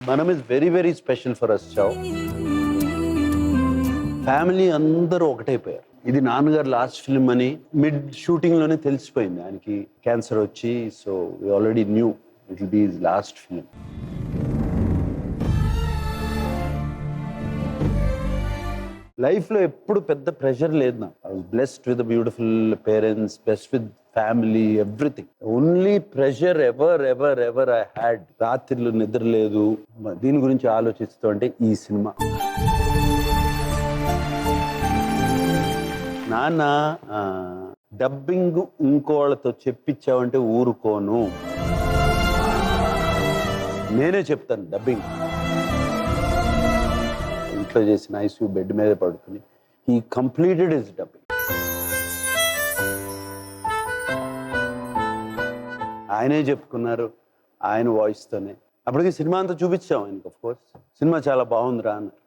మనం is very very special for us చావ్. Family అందరూ ఒకటైపోయారు. ఇది నాన్నగారు లాస్ట్ ఫిల్మ్ అని మిడ్ షూటింగ్ లోనే తెలిసిపోయింది ఆయనకి క్యాన్సర్ వచ్చి. So we already knew it will be his last film. లైఫ్లో ఎప్పుడు పెద్ద ప్రెషర్ లేదు నాకు. I was blessed with beautiful parents, blessed with family, everything. Only pressure ever ever ever I had, రాత్రిళ్ళు నిద్ర లేదు దీని గురించి ఆలోచిస్తూ అంటే ఈ సినిమా. నాన్న డబ్బింగ్ ఇంకోళ్ళతో చెప్పించావంటే ఊరుకోను, నేనే చెప్తాను డబ్బింగ్. ఇంట్లో చేసిన ఐసీయూ బెడ్ మీద పడుకుని హీ కంప్లీటెడ్ హిస్ డబ్బింగ్. ఆయనే చెప్పుకున్నారు ఆయన వాయిస్తోనే. అప్పటికి సినిమా అంతా చూపించాం ఆయనకు. ఆఫ్ కోర్స్ సినిమా చాలా బాగుందిరా అన్నారు.